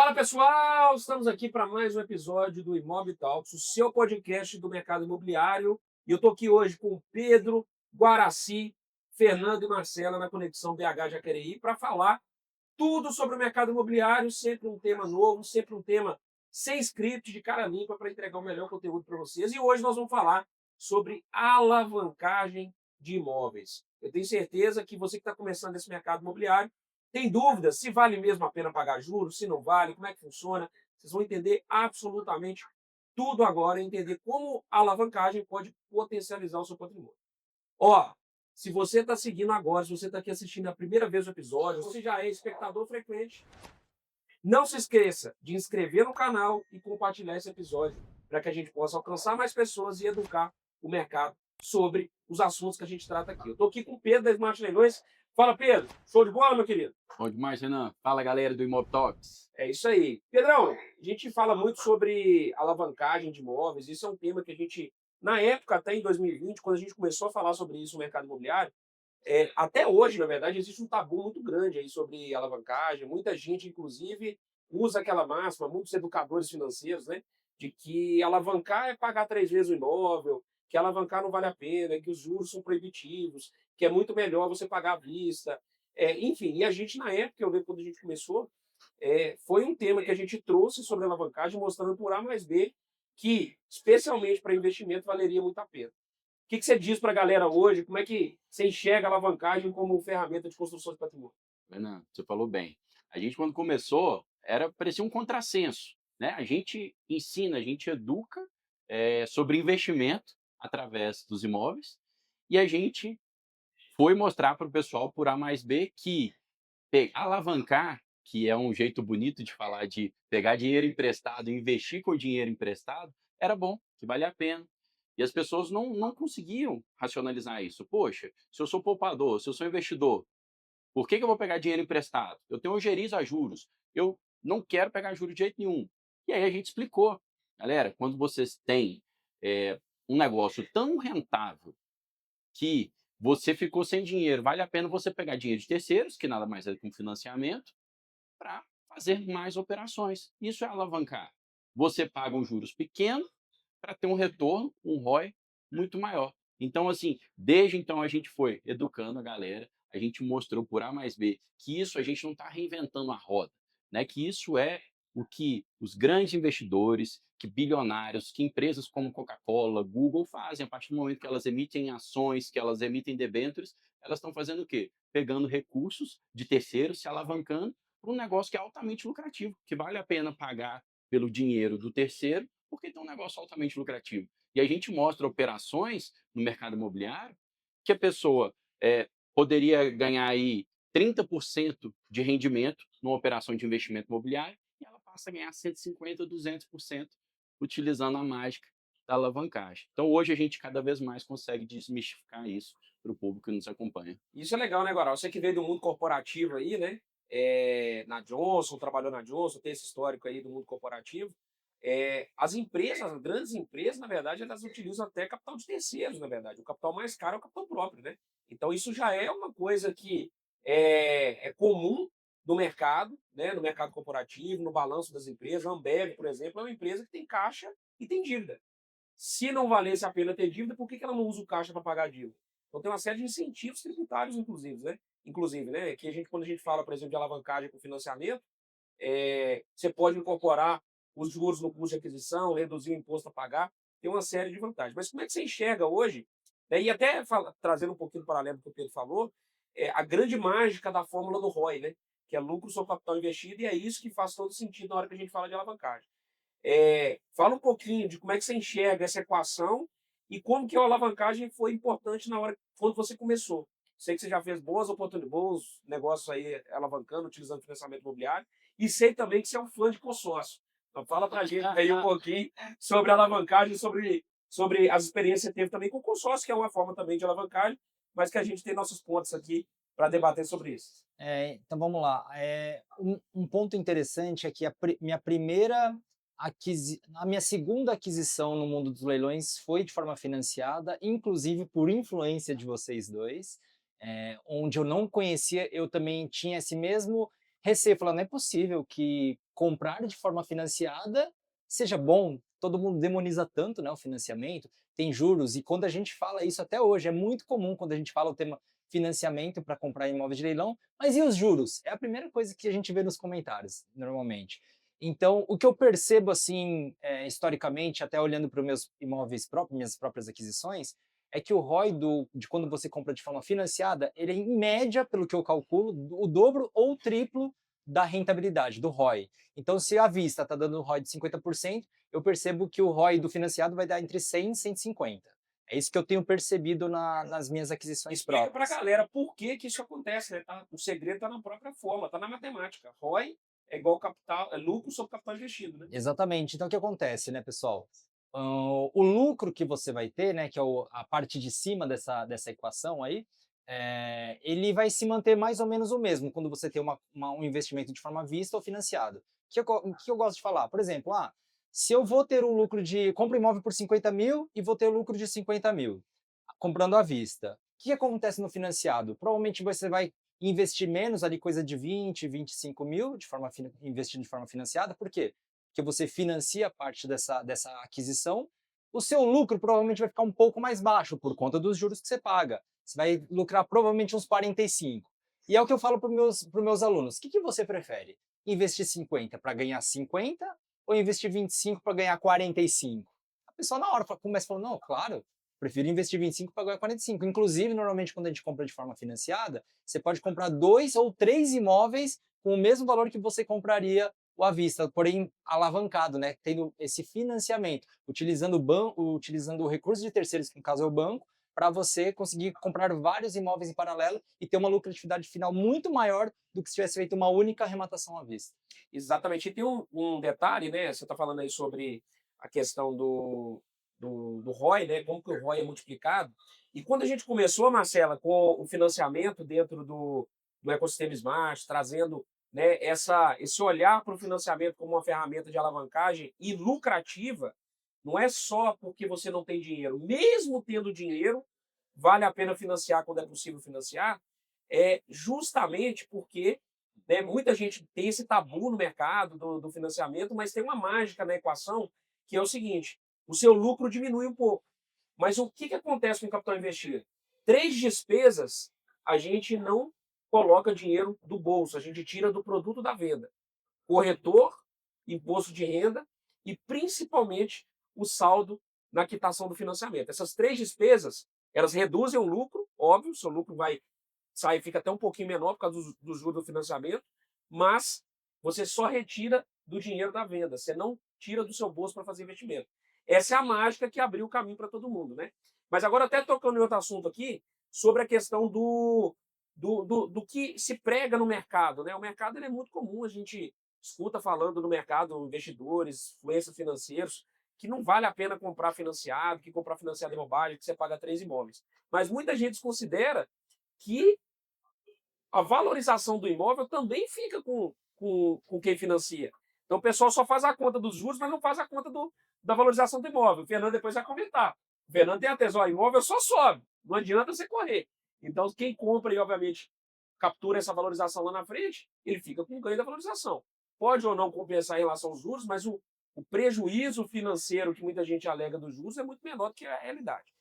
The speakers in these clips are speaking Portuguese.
Fala pessoal, estamos aqui para mais um episódio do Imob Talks, o seu podcast do mercado imobiliário. E eu estou aqui hoje com o Pedro, Guaraci, Fernando e Marcela na Conexão BH Jacareí para falar tudo sobre o mercado imobiliário, sempre um tema novo, sempre um tema sem script, de cara limpa, para entregar o melhor conteúdo para vocês. E hoje nós vamos falar sobre alavancagem de imóveis. Eu tenho certeza que você que está começando esse mercado imobiliário tem dúvidas se vale mesmo a pena pagar juros, se não vale, como é que funciona. Vocês vão entender absolutamente tudo agora e entender como a alavancagem pode potencializar o seu patrimônio. Ó, se você está seguindo agora, se você está aqui assistindo a primeira vez o episódio, você já é espectador frequente, não se esqueça de inscrever no canal e compartilhar esse episódio para que a gente possa alcançar mais pessoas e educar o mercado sobre os assuntos que a gente trata aqui. Eu estou aqui com o Pedro da Smart Leilões. Fala, Pedro. Show de bola, meu querido? Bom demais, Renan. Fala, galera do Imob Talks. É isso aí. Pedrão, a gente fala muito sobre alavancagem de imóveis. Isso é um tema que a gente, na época, até em 2020, quando a gente começou a falar sobre isso no mercado imobiliário, até hoje, na verdade, existe um tabu muito grande aí sobre alavancagem. Muita gente, inclusive, usa aquela máxima, muitos educadores financeiros, né? De que alavancar é pagar 3 vezes o imóvel, que alavancar não vale a pena, que os juros são proibitivos, que é muito melhor você pagar à vista. Enfim, e a gente, na época, eu lembro quando a gente começou, foi um tema que a gente trouxe sobre alavancagem, mostrando por A mais B que, especialmente para investimento, valeria muito a pena. O que você diz para a galera hoje? Como é que você enxerga a alavancagem como ferramenta de construção de patrimônio? Renan, você falou bem. A gente, quando começou, parecia um contrassenso, né? A gente ensina, a gente educa sobre investimento através dos imóveis e a gente foi mostrar para o pessoal por A mais B que alavancar, que é um jeito bonito de falar de pegar dinheiro emprestado e investir com o dinheiro emprestado, era bom, que valia a pena. E as pessoas não conseguiam racionalizar isso. Poxa, se eu sou poupador, se eu sou investidor, por que eu vou pegar dinheiro emprestado? Eu tenho ojeriza a juros. Eu não quero pegar juros de jeito nenhum. E aí a gente explicou. Galera, quando vocês têm um negócio tão rentável que você ficou sem dinheiro, vale a pena você pegar dinheiro de terceiros, que nada mais é do que um financiamento, para fazer mais operações. Isso é alavancar. Você paga um juros pequeno para ter um retorno, um ROI muito maior. Então, assim, desde então a gente foi educando a galera, a gente mostrou por A mais B que isso a gente não está reinventando a roda, né? Que isso é o que os grandes investidores, que bilionários, que empresas como Coca-Cola, Google fazem a partir do momento que elas emitem ações, que elas emitem debêntures, elas estão fazendo o quê? Pegando recursos de terceiros, se alavancando para um negócio que é altamente lucrativo, que vale a pena pagar pelo dinheiro do terceiro, porque tem um negócio altamente lucrativo. E a gente mostra operações no mercado imobiliário que a pessoa poderia ganhar aí 30% de rendimento numa operação de investimento imobiliário e ela passa a ganhar 150%, 200% utilizando a mágica da alavancagem. Então, hoje a gente cada vez mais consegue desmistificar isso para o público que nos acompanha. Isso é legal, né, Guará? Você que veio do mundo corporativo aí, né? Na Johnson, trabalhou na Johnson, tem esse histórico aí do mundo corporativo. As empresas, as grandes empresas, na verdade, elas utilizam até capital de terceiros, na verdade. O capital mais caro é o capital próprio, né? Então, isso já é uma coisa que é comum no mercado, né? No mercado corporativo, no balanço das empresas. A Ambev, por exemplo, é uma empresa que tem caixa e tem dívida. Se não valesse a pena ter dívida, por que ela não usa o caixa para pagar a dívida? Então tem uma série de incentivos tributários, inclusive, né? Inclusive, né? Que quando a gente fala, por exemplo, de alavancagem com financiamento, você pode incorporar os juros no custo de aquisição, reduzir o imposto a pagar, tem uma série de vantagens. Mas como é que você enxerga hoje, né, e até trazendo um pouquinho do paralelo do que o Pedro falou, a grande mágica da fórmula do ROI, né? Que é lucro sobre capital investido, e é isso que faz todo sentido na hora que a gente fala de alavancagem. Fala um pouquinho de como é que você enxerga essa equação e como que a alavancagem foi importante na hora quando você começou. Sei que você já fez boas oportunidades, bons negócios aí alavancando, utilizando financiamento imobiliário, e sei também que você é um fã de consórcio. Então fala pra gente aí um pouquinho sobre a alavancagem, sobre as experiências que você teve também com o consórcio, que é uma forma também de alavancagem, mas que a gente tem nossos pontos aqui para debater sobre isso. Então vamos lá. Um ponto interessante é que a minha segunda aquisição no mundo dos leilões foi de forma financiada, inclusive por influência de vocês dois, onde eu não conhecia, eu também tinha esse mesmo receio, falando, não é possível que comprar de forma financiada seja bom. Todo mundo demoniza tanto, né, o financiamento, tem juros, e quando a gente fala isso até hoje, é muito comum quando a gente fala o tema financiamento para comprar imóveis de leilão, mas e os juros? É a primeira coisa que a gente vê nos comentários, normalmente. Então, o que eu percebo, assim, historicamente, até olhando para os meus imóveis próprios, minhas próprias aquisições, é que o ROI de quando você compra de forma financiada, ele é, em média, pelo que eu calculo, o dobro ou o triplo da rentabilidade, do ROI. Então, se à vista está dando um ROI de 50%, eu percebo que o ROI do financiado vai dar entre 100 e 150. É isso que eu tenho percebido nas minhas aquisições Explica para a próprias. galera por que que isso acontece, né? O segredo está na própria forma, está na matemática. ROI é igual capital, é lucro sobre capital investido, né? Exatamente. Então, o que acontece, né, pessoal? O lucro que você vai ter, né, que é a parte de cima dessa equação aí, ele vai se manter mais ou menos o mesmo quando você tem um investimento de forma vista ou financiado. O que eu gosto de falar? Por exemplo, se eu vou ter um lucro de... Compro imóvel por 50 mil e vou ter um lucro de 50 mil, comprando à vista. O que acontece no financiado? Provavelmente você vai investir menos, ali coisa de 20, 25 mil, investindo de forma financiada. Por quê? Porque você financia parte dessa aquisição. O seu lucro provavelmente vai ficar um pouco mais baixo por conta dos juros que você paga. Você vai lucrar provavelmente uns 45. E é o que eu falo para os meus alunos. O que você prefere? Investir 50 para ganhar 50 ou investir 25 para ganhar 45? A pessoa na hora começa falando, não, claro, prefiro investir 25 para ganhar 45. Inclusive, normalmente, quando a gente compra de forma financiada, você pode comprar 2 ou 3 imóveis com o mesmo valor que você compraria o à vista, porém alavancado, né? Tendo esse financiamento, utilizando o recurso de terceiros, que no caso é o banco, para você conseguir comprar vários imóveis em paralelo e ter uma lucratividade final muito maior do que se tivesse feito uma única arrematação à vista. Exatamente. E tem um detalhe, né? Você está falando aí sobre a questão do ROI, né? Como que o ROI é multiplicado. E quando a gente começou, Marcela, com o financiamento dentro do ecossistema Smart, trazendo, né, esse olhar para o financiamento como uma ferramenta de alavancagem e lucrativa, não é só porque você não tem dinheiro. Mesmo tendo dinheiro, vale a pena financiar quando é possível financiar, é justamente porque, né, muita gente tem esse tabu no mercado do financiamento, mas tem uma mágica na equação, que é o seguinte: o seu lucro diminui um pouco. Mas o que acontece com o capital investido? Três despesas a gente não coloca dinheiro do bolso, a gente tira do produto da venda: corretor, imposto de renda e principalmente o saldo na quitação do financiamento. Essas três despesas, elas reduzem o lucro, óbvio, seu lucro vai sair, fica até um pouquinho menor por causa do juros do financiamento, mas você só retira do dinheiro da venda, você não tira do seu bolso para fazer investimento. Essa é a mágica que abriu o caminho para todo mundo, né? Mas agora, até tocando em outro assunto aqui, sobre a questão do que se prega no mercado, né? O mercado ele é muito comum, a gente escuta falando no mercado, investidores, influencers financeiros, que não vale a pena comprar financiado, que comprar financiado é bobagem, que você paga 3 imóveis. Mas muita gente considera que a valorização do imóvel também fica com quem financia. Então o pessoal só faz a conta dos juros, mas não faz a conta da valorização do imóvel. O Fernando depois vai comentar. O Fernando tem a tese, ó, imóvel só sobe, não adianta você correr. Então quem compra e, obviamente, captura essa valorização lá na frente, ele fica com ganho da valorização. Pode ou não compensar em relação aos juros, mas o prejuízo financeiro que muita gente alega dos juros é muito menor do que a realidade.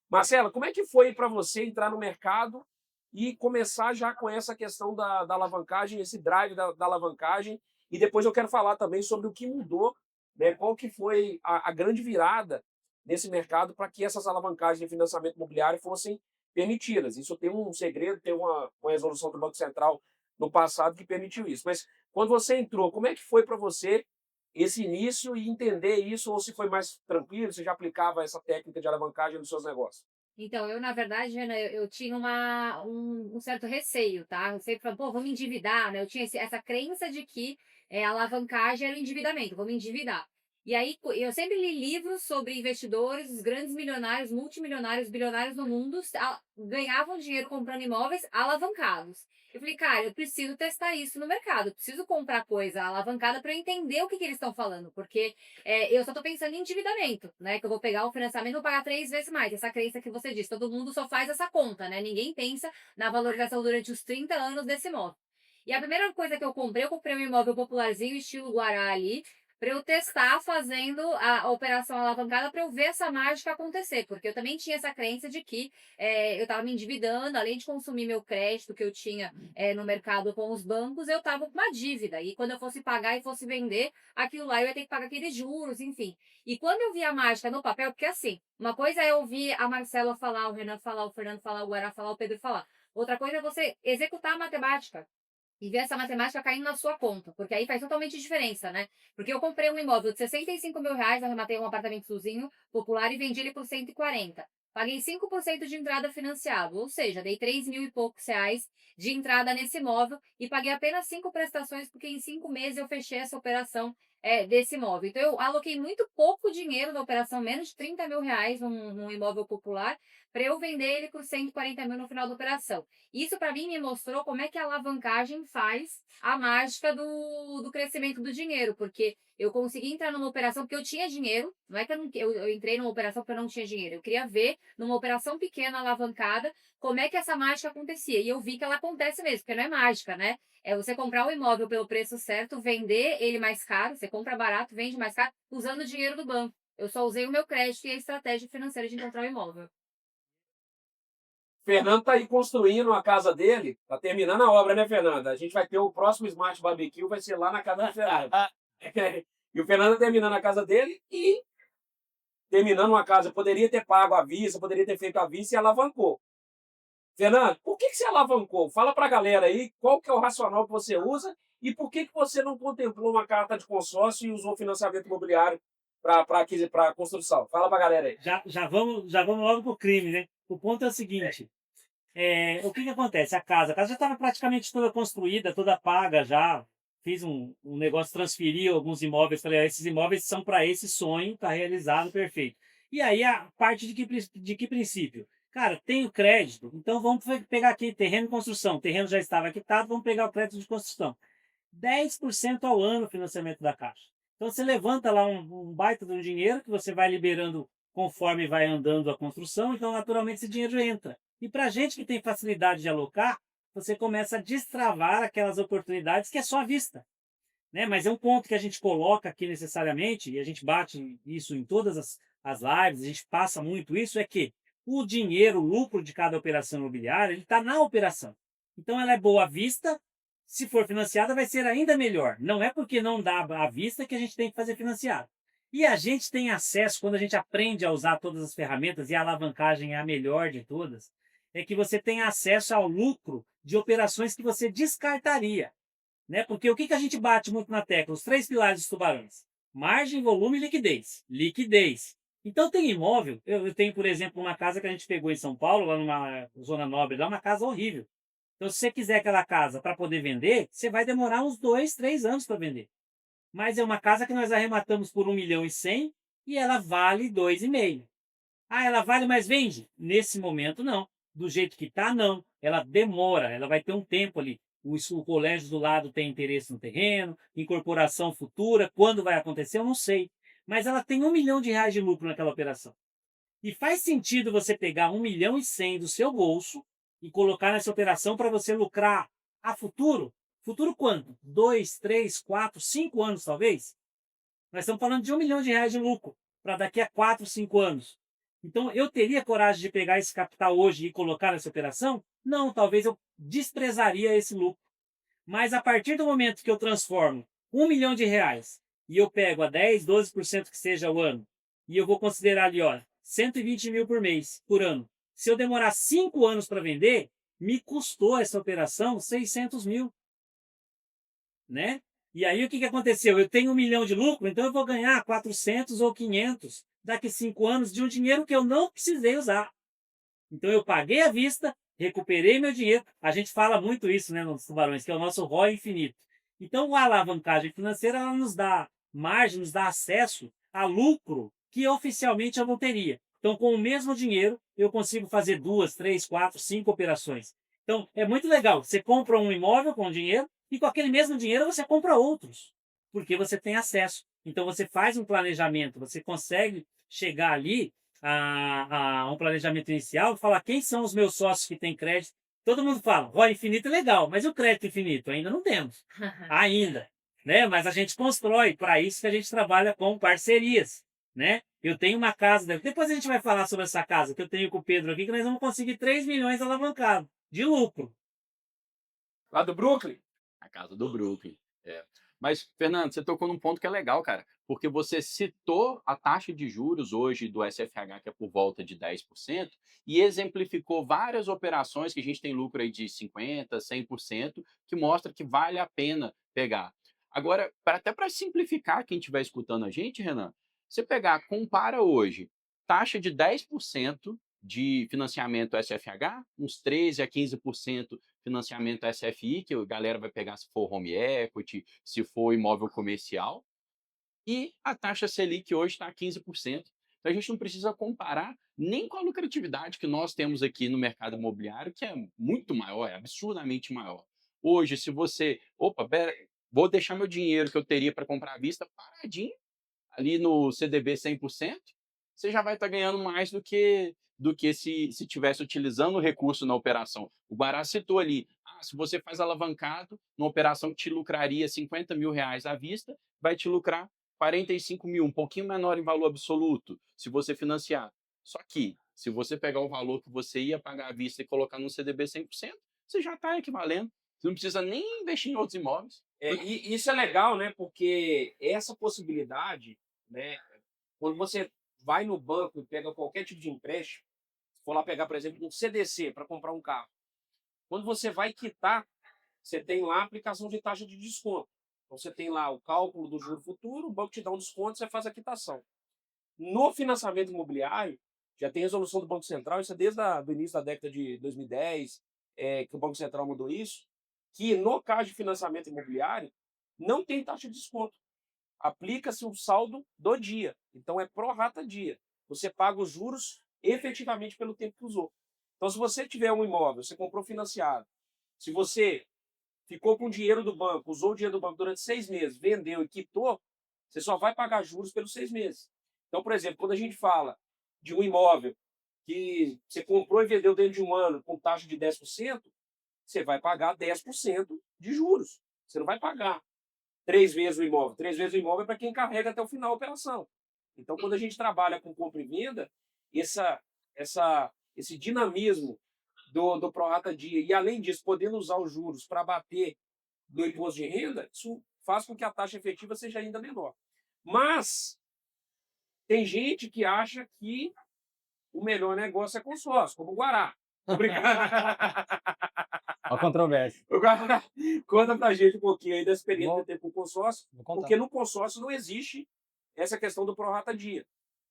Marcela, como é que foi para você entrar no mercado e começar já com essa questão da alavancagem, esse drive da alavancagem? E depois eu quero falar também sobre o que mudou, né? Qual que foi a grande virada nesse mercado para que essas alavancagens de financiamento imobiliário fossem permitidas. Isso tem um segredo, tem uma resolução do Banco Central no passado que permitiu isso. Mas quando você entrou, como é que foi para você esse início e entender isso, ou se foi mais tranquilo, você já aplicava essa técnica de alavancagem nos seus negócios? Então, eu, na verdade, Ana, eu tinha um certo receio, tá? Eu sempre falava, pô, vou me endividar, né? Eu tinha essa crença de que alavancagem era o endividamento, vou me endividar. E aí, eu sempre li livros sobre investidores, os grandes milionários, multimilionários, bilionários no mundo, ganhavam dinheiro comprando imóveis alavancados. Eu falei, cara, eu preciso testar isso no mercado, eu preciso comprar coisa alavancada para entender o que eles estão falando, porque eu só tô pensando em endividamento, né? Que eu vou pegar o financiamento e vou pagar 3 vezes mais. Essa crença que você disse, todo mundo só faz essa conta, né? Ninguém pensa na valorização durante os 30 anos desse imóvel. E a primeira coisa que eu comprei um imóvel popularzinho, estilo Guará ali, para eu testar fazendo a operação alavancada para eu ver essa mágica acontecer, porque eu também tinha essa crença de que eu estava me endividando, além de consumir meu crédito que eu tinha no mercado com os bancos, eu estava com uma dívida, e quando eu fosse pagar e fosse vender, aquilo lá eu ia ter que pagar aqueles juros, enfim. E quando eu vi a mágica no papel, porque assim, uma coisa é ouvir a Marcela falar, o Renan falar, o Fernando falar, o Guará falar, o Pedro falar. Outra coisa é você executar a matemática e ver essa matemática caindo na sua conta, porque aí faz totalmente diferença, né? Porque eu comprei um imóvel de 65 mil reais, arrematei um apartamentozinho popular e vendi ele por 140. Paguei 5% de entrada financiado, ou seja, dei 3 mil e poucos reais de entrada nesse imóvel e paguei apenas 5 prestações, porque em 5 meses eu fechei essa operação desse imóvel. Então, eu aloquei muito pouco dinheiro na operação, menos de 30 mil reais num imóvel popular, para eu vender ele por 140 mil no final da operação. Isso, para mim, me mostrou como é que a alavancagem faz a mágica do crescimento do dinheiro, porque eu consegui entrar numa operação porque eu tinha dinheiro, não é que eu entrei numa operação porque eu não tinha dinheiro, eu queria ver numa operação pequena, alavancada, como é que essa mágica acontecia. E eu vi que ela acontece mesmo, porque não é mágica, né? É você comprar o imóvel pelo preço certo, vender ele mais caro, você compra barato, vende mais caro, usando o dinheiro do banco. Eu só usei o meu crédito e a estratégia financeira de encontrar o imóvel. Fernando tá aí construindo a casa dele, tá terminando a obra, né, Fernando? A gente vai ter o próximo Smart Barbecue, vai ser lá na casa do Fernando. E o Fernando tá terminando a casa dele e terminando uma casa, poderia ter pago à vista, poderia ter feito à vista e alavancou. Fernando, por que você alavancou? Fala pra galera aí qual que é o racional que você usa e por que você não contemplou uma carta de consórcio e usou financiamento imobiliário para construção? Fala pra galera aí. Já vamos logo pro crime, né? O ponto é o seguinte: o que acontece? A casa já estava praticamente toda construída, toda paga já. Fiz um negócio, transferi alguns imóveis, falei, esses imóveis são para esse sonho, está realizado, perfeito. E aí a parte de que princípio? Cara, tenho crédito, então vamos pegar aqui terreno e construção. O terreno já estava quitado, vamos pegar o crédito de construção. 10% ao ano o financiamento da Caixa. Então você levanta lá um baita de um dinheiro que você vai liberando conforme vai andando a construção, então naturalmente esse dinheiro entra. E para a gente que tem facilidade de alocar, você começa a destravar aquelas oportunidades que é só à vista. Né? Mas é um ponto que a gente coloca aqui necessariamente, e a gente bate isso em todas as lives, a gente passa muito isso, é que o dinheiro, o lucro de cada operação imobiliária, ele está na operação. Então ela é boa à vista, se for financiada vai ser ainda melhor. Não é porque não dá à vista que a gente tem que fazer financiado. E a gente tem acesso, quando a gente aprende a usar todas as ferramentas, e a alavancagem é a melhor de todas, é que você tem acesso ao lucro de operações que você descartaria. Né? Porque o que a gente bate muito na tecla? Os 3 pilares dos tubarões. Margem, volume e liquidez. Liquidez. Então tem imóvel, eu tenho, por exemplo, uma casa que a gente pegou em São Paulo, lá numa zona nobre, lá uma casa horrível. Então se você quiser aquela casa para poder vender, você vai demorar uns 2, 3 anos para vender. Mas é uma casa que nós arrematamos por 1.100.000 e ela vale 2,5. Ah, ela vale, mas vende? Nesse momento, não. Do jeito que está, não. Ela demora, ela vai ter um tempo ali. O colégio do lado tem interesse no terreno, incorporação futura, quando vai acontecer, eu não sei. Mas ela tem 1.000.000 de lucro naquela operação. E faz sentido você pegar 1.100.000 do seu bolso e colocar nessa operação para você lucrar a futuro? Futuro quanto? 2, 3, 4, 5 anos talvez? Nós estamos falando de R$ 1.000.000 de lucro para daqui a 4, 5 anos. Então, eu teria coragem de pegar esse capital hoje e colocar nessa operação? Não, talvez eu desprezaria esse lucro. Mas a partir do momento que eu transformo R$ 1.000.000 e eu pego a 10, 12% que seja o ano, e eu vou considerar ali, ó, 120 mil por mês, por ano. Se eu demorar 5 anos para vender, me custou essa operação 600 mil. Né? E aí o que aconteceu? Eu tenho 1 milhão de lucro, então eu vou ganhar 400 ou 500 daqui a 5 anos de um dinheiro que eu não precisei usar. Então eu paguei à vista, recuperei meu dinheiro. A gente fala muito isso, né, nos tubarões, que é o nosso ROI infinito. Então a alavancagem financeira ela nos dá margem, nos dá acesso a lucro que oficialmente eu não teria. Então com o mesmo dinheiro eu consigo fazer 2, 3, 4, 5 operações. Então é muito legal. Você compra um imóvel com dinheiro e com aquele mesmo dinheiro você compra outros, porque você tem acesso. Então você faz um planejamento, você consegue chegar ali a um planejamento inicial e falar quem são os meus sócios que têm crédito, todo mundo fala, ROI infinito é legal, mas e o crédito infinito? Ainda não temos. Ainda. Né? Mas a gente constrói, para isso que a gente trabalha com parcerias. Né? Eu tenho uma casa, depois a gente vai falar sobre essa casa que eu tenho com o Pedro aqui, que nós vamos conseguir 3 milhões alavancados de lucro. Lá do Brooklyn? A casa do Brooklyn. É. Mas, Fernando, você tocou num ponto que é legal, cara, porque você citou a taxa de juros hoje do SFH, que é por volta de 10%, e exemplificou várias operações que a gente tem lucro aí de 50%, 100%, que mostra que vale a pena pegar. Agora, até para simplificar quem estiver escutando a gente, Renan, você compara hoje, taxa de 10% de financiamento SFH, uns 13% a 15% financiamento SFI, que a galera vai pegar se for home equity, se for imóvel comercial, e a taxa Selic hoje está a 15%. Então a gente não precisa comparar nem com a lucratividade que nós temos aqui no mercado imobiliário, que é muito maior, é absurdamente maior. Hoje, se você, vou deixar meu dinheiro que eu teria para comprar à vista paradinho, ali no CDB 100%, você já vai estar ganhando mais do que se estivesse utilizando o recurso na operação. O Guará citou ali, se você faz alavancado, numa operação que te lucraria 50 mil reais à vista, vai te lucrar 45 mil, um pouquinho menor em valor absoluto, se você financiar. Só que, se você pegar o valor que você ia pagar à vista e colocar no CDB 100%, você já está equivalendo. Você não precisa nem investir em outros imóveis. E isso é legal, né? Porque essa possibilidade, né? Quando você vai no banco e pega qualquer tipo de empréstimo, se for lá pegar, por exemplo, um CDC para comprar um carro, quando você vai quitar, você tem lá a aplicação de taxa de desconto. Então você tem lá o cálculo do juro futuro, o banco te dá um desconto, você faz a quitação. No financiamento imobiliário, já tem resolução do Banco Central, isso é desde o início da década de 2010, que o Banco Central mudou isso, que no caso de financiamento imobiliário, não tem taxa de desconto. Aplica-se o saldo do dia. Então é pro rata dia. Você paga os juros efetivamente pelo tempo que usou. Então, se você tiver um imóvel, você comprou financiado, se você ficou com o dinheiro do banco, usou o dinheiro do banco durante 6 meses, vendeu e quitou, você só vai pagar juros pelos 6 meses. Então, por exemplo, quando a gente fala de um imóvel que você comprou e vendeu dentro de um ano com taxa de 10%, você vai pagar 10% de juros. Você não vai pagar 3 vezes o imóvel. 3 vezes o imóvel é para quem carrega até o final da operação. Então, quando a gente trabalha com compra e venda, esse dinamismo do prorata dia, e além disso, podendo usar os juros para bater no imposto de renda, isso faz com que a taxa efetiva seja ainda menor. Mas tem gente que acha que o melhor negócio é consórcio, como o Guará. Obrigado. Uma controvérsia. O Guará conta pra gente um pouquinho aí da experiência Vou- que tem com o consórcio, Vou contar. porque no consórcio não existe essa questão do prorata dia.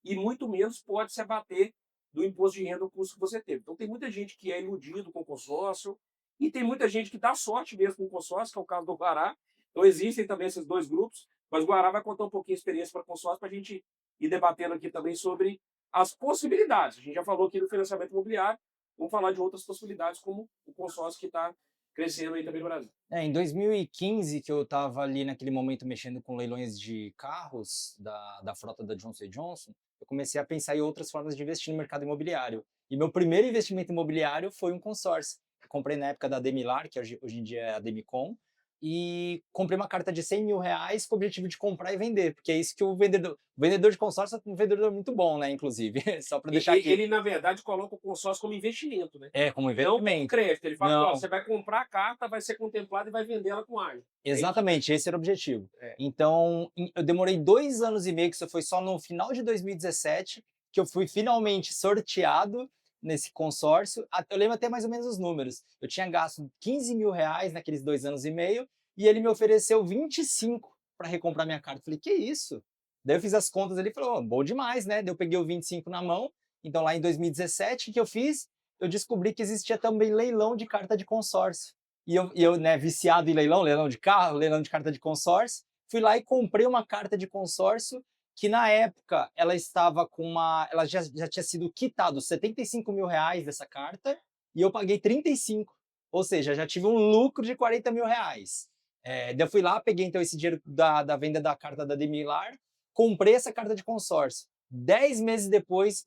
E muito menos pode se abater do imposto de renda o custo que você teve. Então tem muita gente que é iludido com o consórcio e tem muita gente que dá sorte mesmo com o consórcio, que é o caso do Guará. Então existem também esses dois grupos, mas o Guará vai contar um pouquinho de experiência para consórcio para a gente ir debatendo aqui também sobre as possibilidades. A gente já falou aqui do financiamento imobiliário, vamos falar de outras possibilidades, como o consórcio que está crescendo aí também no Brasil. Em 2015, que eu estava ali naquele momento mexendo com leilões de carros da frota da Johnson Johnson, eu comecei a pensar em outras formas de investir no mercado imobiliário. E meu primeiro investimento imobiliário foi um consórcio. Eu comprei na época da Demilar, que hoje em dia é a Demicon, e comprei uma carta de 100 mil reais com o objetivo de comprar e vender, porque é isso que o vendedor de consórcio é um vendedor muito bom, né, inclusive, só para deixar aqui. Ele, na verdade, coloca o consórcio como investimento, né? É, como Não como investimento. crédito. Ele fala, Não. ó, você vai comprar a carta, vai ser contemplada e vai vender ela com ágio. Exatamente, esse era o objetivo. É. Então, eu demorei 2 anos e meio, que isso foi só no final de 2017, que eu fui finalmente sorteado nesse consórcio. Eu lembro até mais ou menos os números. Eu tinha gasto 15 mil reais naqueles 2 anos e meio, e ele me ofereceu 25 para recomprar minha carta. Eu falei, que isso? Daí eu fiz as contas, ele falou, bom demais, né? Daí eu peguei o 25 na mão. Então, lá em 2017, o que eu fiz? Eu descobri que existia também leilão de carta de consórcio. E eu, né, viciado em leilão de carro, leilão de carta de consórcio, fui lá e comprei uma carta de consórcio que, na época, ela estava com ela já tinha sido quitado 75 mil reais dessa carta e eu paguei 35. Ou seja, já tive um lucro de 40 mil reais. Daí eu fui lá, peguei então esse dinheiro da venda da carta da Demilar, comprei essa carta de consórcio. 10 meses depois,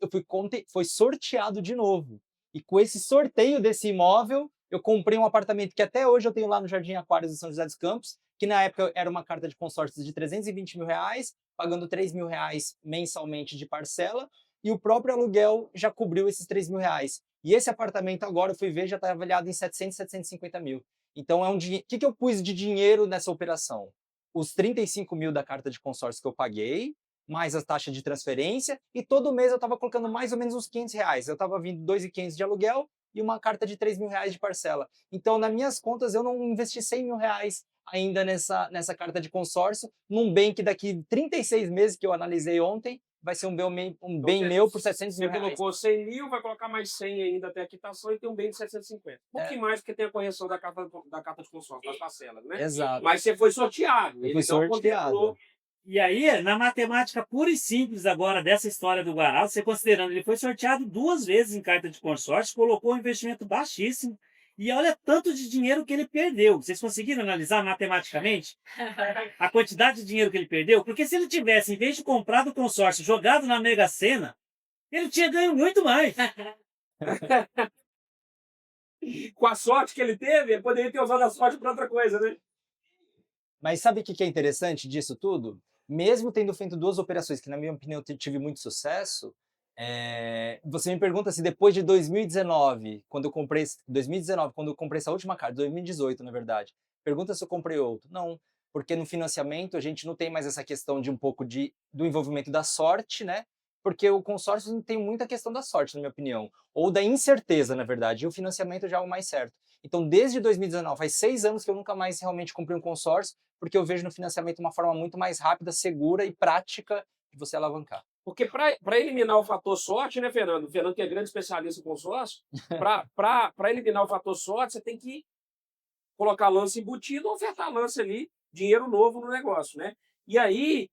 foi sorteado de novo. E com esse sorteio desse imóvel, eu comprei um apartamento que até hoje eu tenho lá no Jardim Aquários, em São José dos Campos, que na época era uma carta de consórcio de 320 mil reais, pagando 3 mil reais mensalmente de parcela, e o próprio aluguel já cobriu esses 3 mil reais. E esse apartamento agora, eu fui ver, já está avaliado em 700, 750 mil. Então, é um dinheiro. O que eu pus de dinheiro nessa operação? Os 35 mil da carta de consórcio que eu paguei, mais a taxa de transferência, e todo mês eu estava colocando mais ou menos uns 500 reais. Eu estava vindo 2.500 de aluguel e uma carta de 3 mil reais de parcela. Então, nas minhas contas, eu não investi 100 mil reais ainda nessa carta de consórcio, num bem que daqui 36 meses, que eu analisei ontem, vai ser um bem meu por 700 Você mil reais. colocou 100 mil, vai colocar mais 100 ainda até a quitação e tem um bem de 750. Um pouquinho mais, porque tem a correção da carta de consórcio, das parcelas, né? Exato. Mas você foi sorteado. Eu Ele fui não sorteado. contemplou. E aí, na matemática pura e simples agora dessa história do Guará, você considerando, ele foi sorteado 2 vezes em carta de consórcio, colocou um investimento baixíssimo, e olha tanto de dinheiro que ele perdeu. Vocês conseguiram analisar matematicamente a quantidade de dinheiro que ele perdeu? Porque se ele tivesse, em vez de comprar do consórcio, jogado na Mega Sena, ele tinha ganho muito mais. Com a sorte que ele teve, ele poderia ter usado a sorte para outra coisa, né? Mas sabe o que é interessante disso tudo? Mesmo tendo feito 2 operações que, na minha opinião, tive muito sucesso, você me pergunta se depois de 2019, quando eu comprei essa última carta, 2018, na verdade, pergunta se eu comprei outro. Não, porque no financiamento a gente não tem mais essa questão de um pouco do envolvimento da sorte, né? Porque o consórcio não tem muita questão da sorte, na minha opinião, ou da incerteza, na verdade, e o financiamento já é o mais certo. Então, desde 2019, faz 6 anos que eu nunca mais realmente comprei um consórcio, porque eu vejo no financiamento uma forma muito mais rápida, segura e prática de você alavancar. Porque para eliminar o fator sorte, né, Fernando? O Fernando, que é grande especialista em consórcio, para eliminar o fator sorte, você tem que colocar lance embutido ou ofertar lance ali, dinheiro novo no negócio, né? E aí,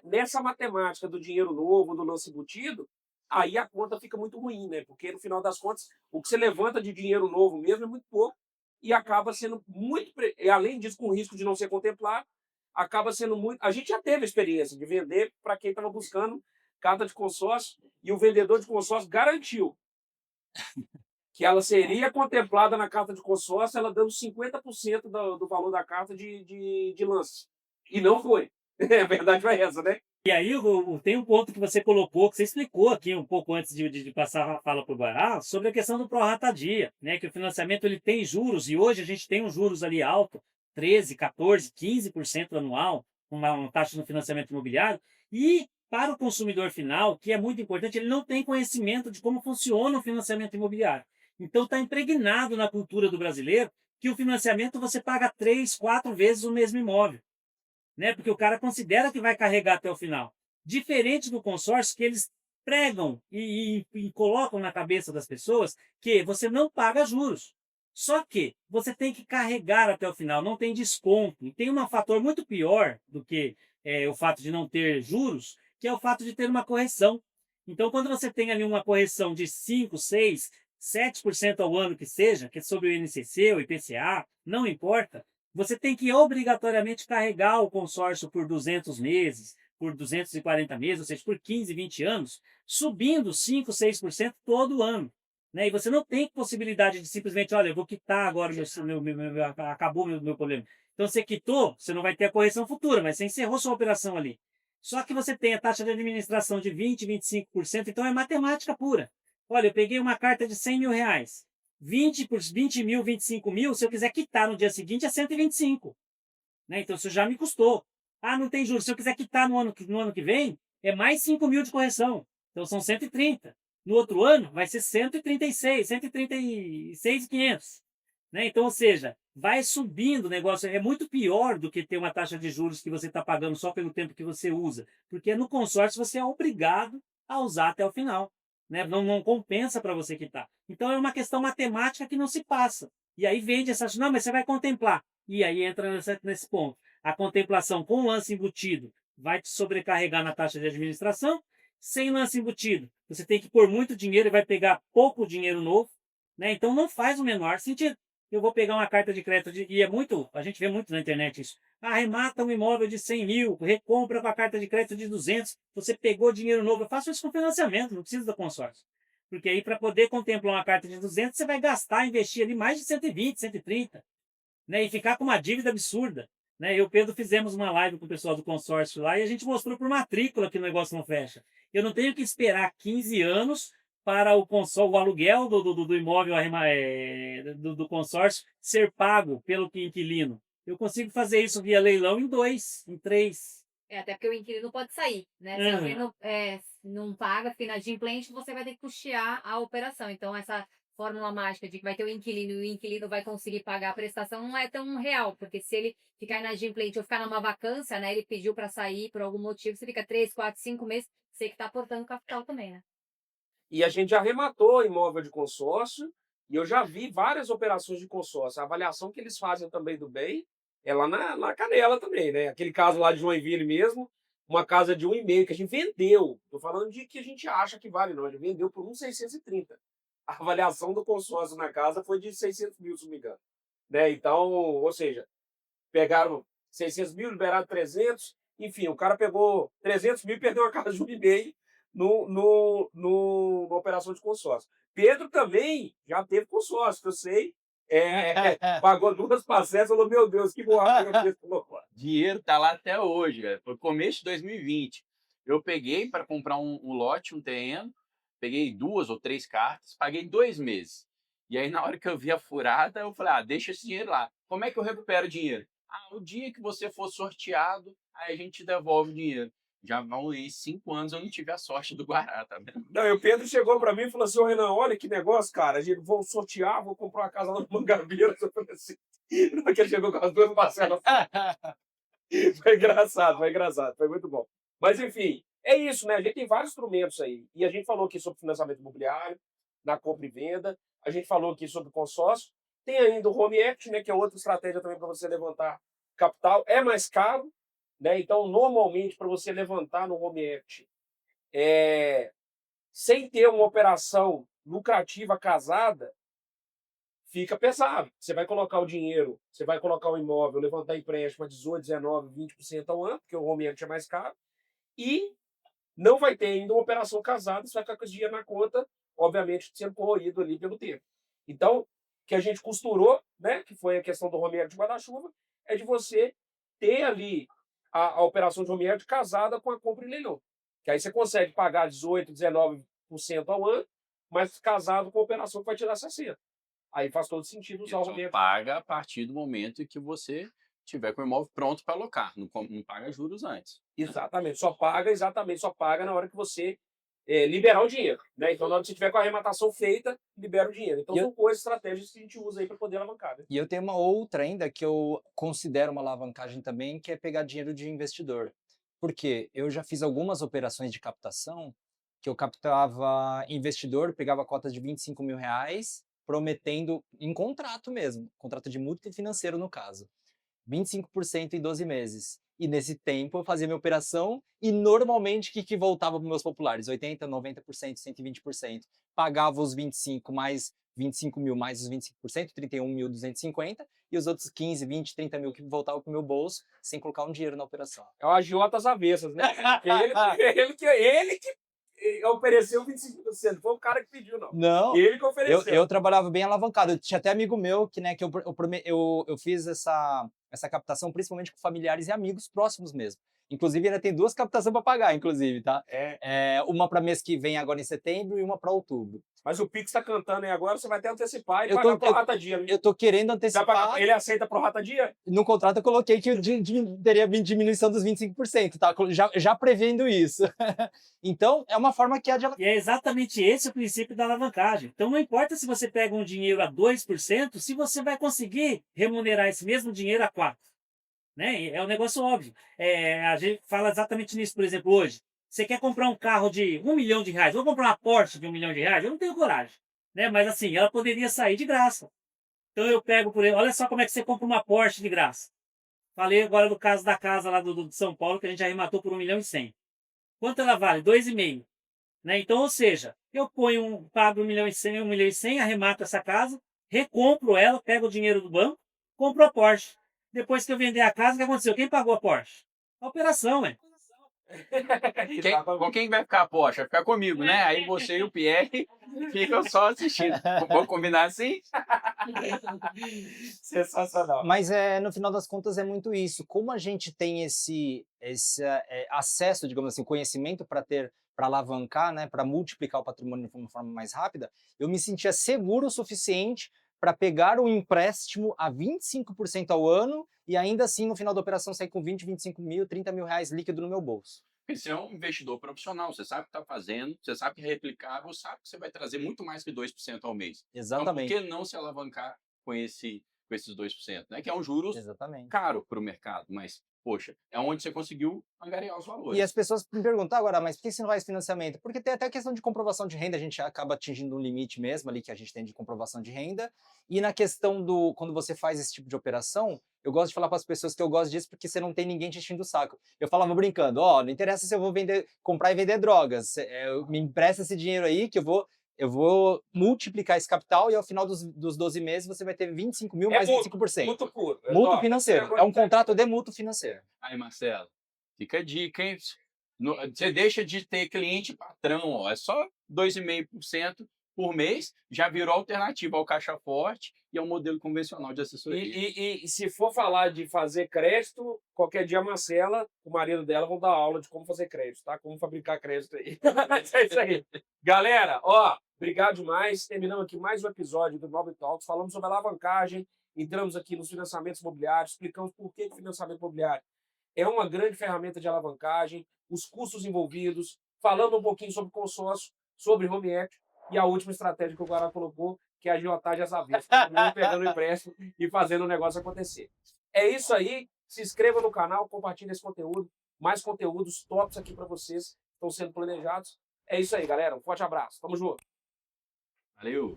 nessa matemática do dinheiro novo, do lance embutido, aí a conta fica muito ruim, né? Porque no final das contas, o que você levanta de dinheiro novo mesmo é muito pouco e acaba sendo muito, além disso, com o risco de não ser contemplado, acaba sendo muito. A gente já teve a experiência de vender para quem estava buscando carta de consórcio e o vendedor de consórcio garantiu que ela seria contemplada na carta de consórcio, ela dando 50% do valor da carta de lance. E não foi. A verdade foi essa, né? E aí tem um ponto que você colocou, que você explicou aqui um pouco antes de passar a fala para o Guará, sobre a questão do prorata dia, né? Que o financiamento ele tem juros, e hoje a gente tem uns juros ali alto, 13, 14, 15% anual, uma taxa no financiamento imobiliário, e para o consumidor final, que é muito importante, ele não tem conhecimento de como funciona o financiamento imobiliário. Então está impregnado na cultura do brasileiro que o financiamento você paga 3, 4 vezes o mesmo imóvel, né? Porque o cara considera que vai carregar até o final. Diferente do consórcio, que eles pregam e colocam na cabeça das pessoas que você não paga juros. Só que você tem que carregar até o final, não tem desconto. E tem um fator muito pior do que o fato de não ter juros, que é o fato de ter uma correção. Então, quando você tem ali uma correção de 5, 6, 7% ao ano que seja, que é sobre o INCC, o IPCA, não importa, você tem que obrigatoriamente carregar o consórcio por 200 meses, por 240 meses, ou seja, por 15, 20 anos, subindo 5, 6% todo ano. Né? E você não tem possibilidade de simplesmente, olha, eu vou quitar agora, acabou o meu problema. Então, você quitou, você não vai ter a correção futura, mas você encerrou sua operação ali. Só que você tem a taxa de administração de 20, 25%, então é matemática pura. Olha, eu peguei uma carta de 100 mil reais. 20 por 20 mil, 25 mil, se eu quiser quitar no dia seguinte, é 125. Né? Então, isso já me custou. Ah, não tem juros. Se eu quiser quitar no ano que vem, é mais 5 mil de correção. Então, são 130. No outro ano, vai ser 136,500. Né? Então, ou seja, vai subindo o negócio. É muito pior do que ter uma taxa de juros que você está pagando só pelo tempo que você usa. Porque no consórcio você é obrigado a usar até o final. Né? Não compensa para você quitar. Então é uma questão matemática que não se passa. E aí vende essa... Não, mas você vai contemplar. E aí entra nesse ponto. A contemplação com lance embutido vai te sobrecarregar na taxa de administração. Sem lance embutido, você tem que pôr muito dinheiro e vai pegar pouco dinheiro novo. Né? Então não faz o menor sentido. Eu vou pegar uma carta de crédito, e é muito, a gente vê muito na internet isso. Arremata um imóvel de 100 mil, recompra com a carta de crédito de 200, você pegou dinheiro novo. Eu faço isso com financiamento, não preciso do consórcio. Porque aí, para poder contemplar uma carta de 200, você vai gastar, investir ali mais de 120, 130, né? E ficar com uma dívida absurda. Né? Eu e o Pedro fizemos uma live com o pessoal do consórcio lá e a gente mostrou por matrícula que o negócio não fecha. Eu não tenho que esperar 15 anos para o aluguel do imóvel do consórcio ser pago pelo inquilino. Eu consigo fazer isso via leilão em 2, em 3. Até porque o inquilino pode sair, né? Se o inquilino não paga, fica inadimplente, você vai ter que custear a operação. Então, essa fórmula mágica de que vai ter o inquilino e o inquilino vai conseguir pagar a prestação não é tão real, porque se ele ficar inadimplente ou ficar numa vacância, né? Ele pediu para sair por algum motivo, você fica 3, 4, 5 meses, você que está aportando capital também, né? E a gente já arrematou imóvel de consórcio, e eu já vi várias operações de consórcio. A avaliação que eles fazem também do bem é lá na Canela também, né? Aquele caso lá de Joinville mesmo, uma casa de 1,5 que a gente vendeu. Estou falando de que a gente acha que vale, não. A gente vendeu por 1,630. A avaliação do consórcio na casa foi de 600 mil, se não me engano. Né? Então, ou seja, pegaram 600 mil, liberaram 300. Enfim, o cara pegou 300 mil e perdeu a casa de 1,5 numa operação de consórcio. Pedro também já teve consórcio, que eu sei. Pagou 2 parcelas e falou, meu Deus, que boa que eu fiz. Dinheiro tá lá até hoje, velho. Foi começo de 2020. Eu peguei para comprar um lote, um terreno, peguei 2 ou 3 cartas, paguei 2 meses. E aí, na hora que eu vi a furada, eu falei, deixa esse dinheiro lá. Como é que eu recupero o dinheiro? O dia que você for sorteado, aí a gente te devolve o dinheiro. Já vão aí 5 anos, eu não tive a sorte do Guará, tá vendo? Não, e o Pedro chegou para mim e falou assim, ô Renan, olha que negócio, cara, a gente vou sortear, vou comprar uma casa lá no Mangabeira. Eu falei assim, não, que ele chegou com as 2 parcelas. Foi engraçado, foi muito bom. Mas, enfim, é isso, né? A gente tem vários instrumentos aí. E a gente falou aqui sobre financiamento imobiliário, na compra e venda. A gente falou aqui sobre consórcio. Tem ainda o Home Equity, né? Que é outra estratégia também para você levantar capital. É mais caro, né? Então, normalmente, para você levantar no Home Equity, sem ter uma operação lucrativa casada, fica pesado. Você vai colocar o dinheiro, você vai colocar o imóvel, levantar empréstimo a 18, 19, 20% ao ano, porque o home equity é mais caro, e não vai ter ainda uma operação casada, você vai ficar com esse dinheiro na conta, obviamente sendo corroído ali pelo tempo. Então, o que a gente costurou, né, que foi a questão do home equity de guarda-chuva, é de você ter ali a operação de home equity casada com a compra em leilão. Que aí você consegue pagar 18, 19% ao ano, mas casado com a operação que vai tirar 60%. Aí faz todo sentido usar o home equity. Paga a partir do momento em que você tiver com o imóvel pronto para alocar, não paga juros antes. Exatamente, só paga na hora que você liberar o dinheiro. Né? Então, na hora que você tiver com a arrematação feita, libera o dinheiro. Então, são coisas, estratégias que a gente usa aí para poder alavancar. Né? E eu tenho uma outra ainda que eu considero uma alavancagem também, que é pegar dinheiro de investidor. Porque eu já fiz algumas operações de captação que eu captava investidor, pegava cotas de 25 mil reais, prometendo, em contrato mesmo, contrato de mútuo financeiro no caso, 25% em 12 meses. E nesse tempo eu fazia minha operação e normalmente o que voltava para os meus populares? 80%, 90%, 120%. Pagava os 25 mais 25 mil mais os 25%, 31.250, e os outros 15, 20, 30 mil que voltavam para o meu bolso sem colocar um dinheiro na operação. É o agiota às avessas, né? ele que ofereceu 25%, foi o cara que pediu, não. Não, Ele que ofereceu. eu trabalhava bem alavancado. Eu tinha até amigo meu que, né, que eu fiz essa captação principalmente com familiares e amigos próximos mesmo. Inclusive, ainda tem 2 captações para pagar, inclusive, tá? Uma para mês que vem agora em setembro e uma para outubro. Mas o Pix tá cantando aí agora, você vai até antecipar e pagar pro rata dia. Eu tô querendo antecipar. Ele aceita pro rata dia? No contrato eu coloquei que eu teria diminuição dos 25%, tá? Já prevendo isso. Então, é uma forma que há de... E é exatamente esse o princípio da alavancagem. Então, não importa se você pega um dinheiro a 2%, se você vai conseguir remunerar esse mesmo dinheiro a 4%. Né? É um negócio óbvio. A gente fala exatamente nisso, por exemplo, hoje. Você quer comprar um carro de R$1 milhão, vou comprar uma Porsche de R$1 milhão, eu não tenho coragem. Né? Mas assim, ela poderia sair de graça. Então eu pego por ele, olha só como é que você compra uma Porsche de graça. Falei agora do caso da casa lá do São Paulo, que a gente arrematou por R$1.100.000. Quanto ela vale? 2,5. Né? Então, ou seja, eu pago R$1.100.000, arremato essa casa, recompro ela, pego o dinheiro do banco, compro a Porsche. Depois que eu vender a casa, o que aconteceu? Quem pagou a Porsche? A operação, Com quem vai ficar a aposta? Vai ficar comigo, né? Aí você e o Pierre ficam só assistindo. Vamos combinar assim? Sensacional. Mas no final das contas é muito isso. Como a gente tem esse acesso, digamos assim, conhecimento para alavancar, né, para multiplicar o patrimônio de uma forma mais rápida, eu me sentia seguro o suficiente para pegar um empréstimo a 25% ao ano e ainda assim no final da operação sair com 20, 25 mil, 30 mil reais líquido no meu bolso. Porque você é um investidor profissional, você sabe o que está fazendo, você sabe que é replicável, sabe que você vai trazer muito mais que 2% ao mês. Então, por Exatamente. que não se alavancar com esses 2%? Né? Que é um juros Exatamente. caro para o mercado, mas, poxa, é onde você conseguiu angariar os E valores. as pessoas me perguntam agora, mas por que você não faz financiamento? Porque tem até a questão de comprovação de renda, a gente acaba atingindo um limite mesmo ali que a gente tem de comprovação de renda. E na questão quando você faz esse tipo de operação, eu gosto de falar para as pessoas que eu gosto disso porque você não tem ninguém te enchendo o saco. Eu falava brincando, não interessa se eu vou comprar e vender drogas, me empresta esse dinheiro aí que eu vou multiplicar esse capital e ao final dos 12 meses você vai ter 25 mil mais 25%. Mútuo puro. Mútuo financeiro. É um contrato de mútuo financeiro. Aí, Marcelo, fica a dica, hein? Você deixa de ter cliente patrão, ó, é só 2,5% por mês, já virou alternativa ao caixa forte e ao modelo convencional de assessoria. E se for falar de fazer crédito, qualquer dia a Marcela, o marido dela, vão dar aula de como fazer crédito, tá? Como fabricar crédito aí. É isso aí. Galera, obrigado demais. Terminamos aqui mais um episódio do Mob Talks. Falamos sobre alavancagem, entramos aqui nos financiamentos imobiliários, explicamos por que o financiamento imobiliário é uma grande ferramenta de alavancagem, os custos envolvidos, falando um pouquinho sobre consórcio, sobre home equity e a última estratégia que o Guará colocou, que é a agiotagem às avessas, pegando o empréstimo e fazendo o negócio acontecer. É isso aí. Se inscreva no canal, compartilhe esse conteúdo. Mais conteúdos tops aqui para vocês estão sendo planejados. É isso aí, galera. Um forte abraço. Tamo junto. Valeu!